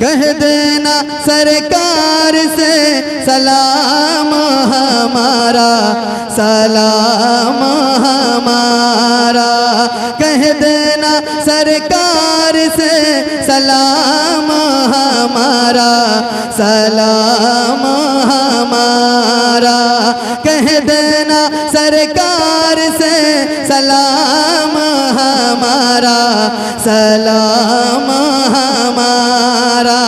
कह देना सरकार से सलाम हमारा, सलाम हमारा। कह देना सरकार से सलाम हमारा, सलाम हमारा। कह देना सरकार से सलाम हमारा, सलाम हमारा।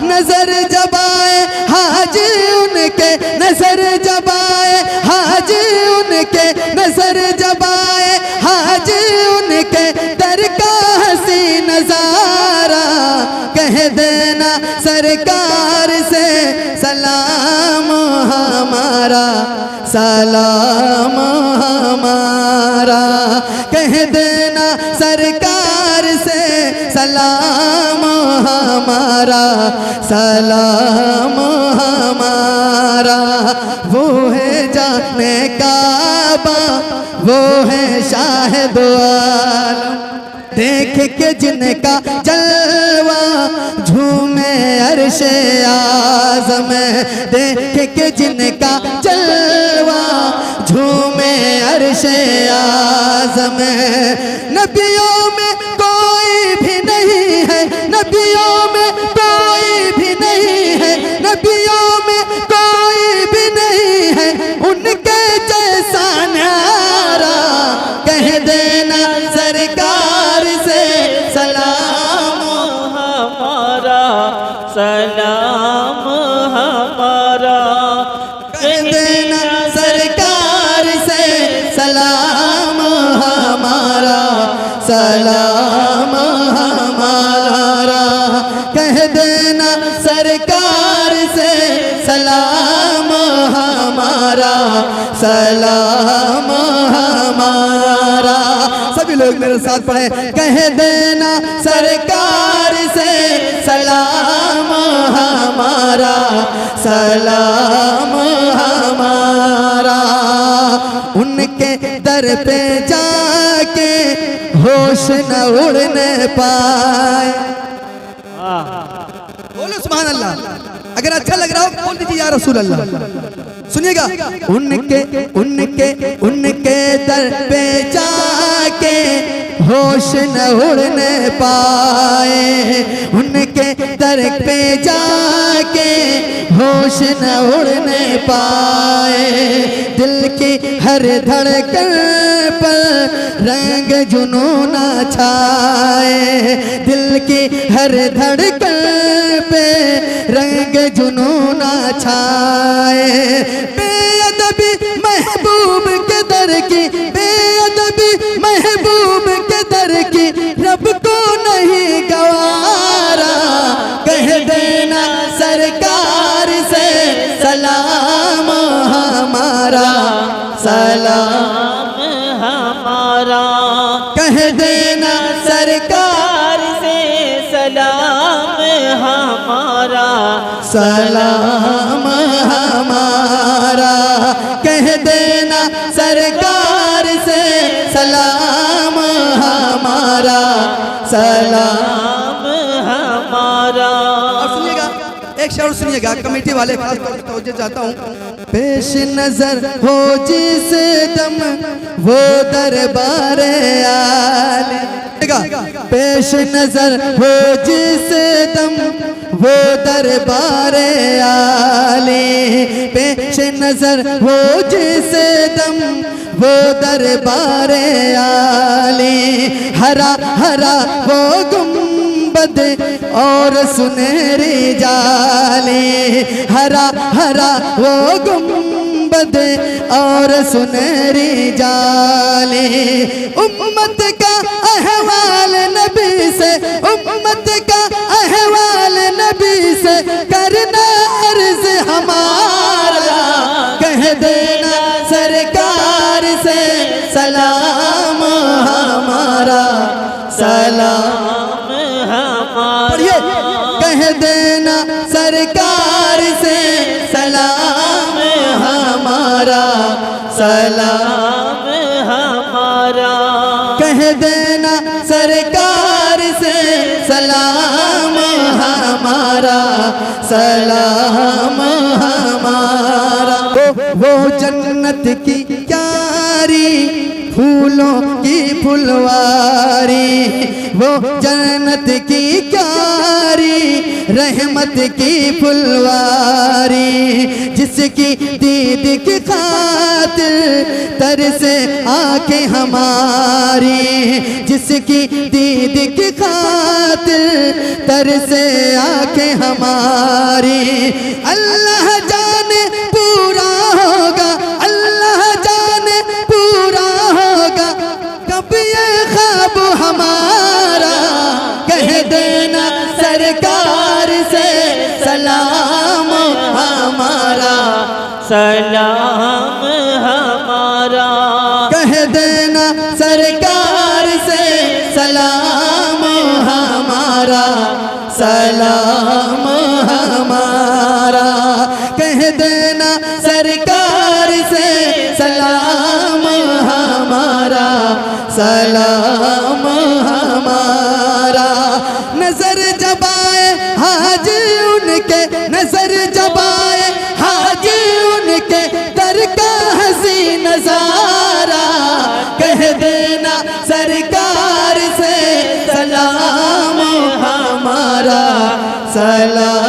नजर जब आए हाजी उनके, नजर जब आए हाजी उनके, नजर जब आए हाजी उनके दर का हसी नजारा। कह देना सरकार से सलाम हमारा, सलाम हमारा। कह देना सरकार से सलाम हमारा, सलाम हमारा। वो है जाने काबा, वो है शाहिद आलम, देख के जिनका जलवा झूमे अर्शे आज़म। देख के जिनका जलवा झूमे अर्शे आज़म। नबियों में कोई भी नहीं है, नबियों में कोई भी नहीं है, नबियों में कोई भी नहीं है उनके जैसा न्यारा। कह देना सरकार से सलाम हमारा, सलाम हमारा। कह देना सरकार से सलाम हमारा, सलाम हमारा। कह देना सरकार से सलाम हमारा, सलाम हमारा। सभी लोग मेरे साथ पढ़े। कह देना सरकार से सलाम हमारा, सलाम हमारा। उनके दर पे जाके होश न उड़ने पाए। बोलो सुभान अल्लाह। अगर अच्छा लग रहा हो बोल दीजिए या रसूल अल्लाह। सुनिएगा। उनके उनके उनके दर पे जाके होश न उड़ने पाए। उनके दर पे जाके होश न उड़ने पाए। दिल की हर धड़कन पर रंग जुनून छाए। दिल की हर धड़कन पे रंग जुनून छाए। बेअदबी महबूब के दर की, बेअदबी महबूब के दर की रब को नहीं गवारा। कह देना सरकार से सलाम हमारा, सलाम हमारा। कह देना सरकार से सलाम हमारा, सलाम हमारा। कह देना सरकार से सलाम हमारा, सलाम हमारा। और सुनिएगा, एक शेर सुनिएगा, कमेटी वाले खास तौर पर तवज्जो चाहता हूँ। पेश नजर हो जिस दम वो दरबार आले। पेश नजर हो जिस दम वो दरबार आले। पेश नजर हो जिस दम वो दरबार आले। हरा हरा वो गुंबद और सुनहरी जाले। हरा हरा वो गुंबद और सुनहरी जाले। उम्मत का अहवाल नबी से, उम्मत का अहवाल नबी से करना अर्ज हमारा। कह देना सरकार से सलाम हमारा, सलाम हमारा। कह देना सरकार से सलाम हमारा, सलाम हमारा। कह देना सरकार से सलाम हमारा। सलाम हमारा। वो जन्नत की क्यारी फूलों की फुलवारी, वो जन्नत की क्यारी रहमत की फुलवारी, जिसकी दीद की खातिर तरसे आंखें हमारी, जिसकी दीद की खातिर तरसे आंखें हमारी। अल्लाह जाने पूरा होगा, अल्लाह जाने पूरा होगा कब ये ख्वाब हमारा। कह देना सरकार से सलाम हमारा, सलाम हमारा। कह देना सरकार से सलाम हमारा, सलाम हमारा। कह देना सरकार से सलाम हमारा, सलाम हमारा। नजर जबाए हाजी उनके, नजर जबाए हाजी उनके दर का हसी नजारा। कह देना सरकार से सलाम हमारा, सलाम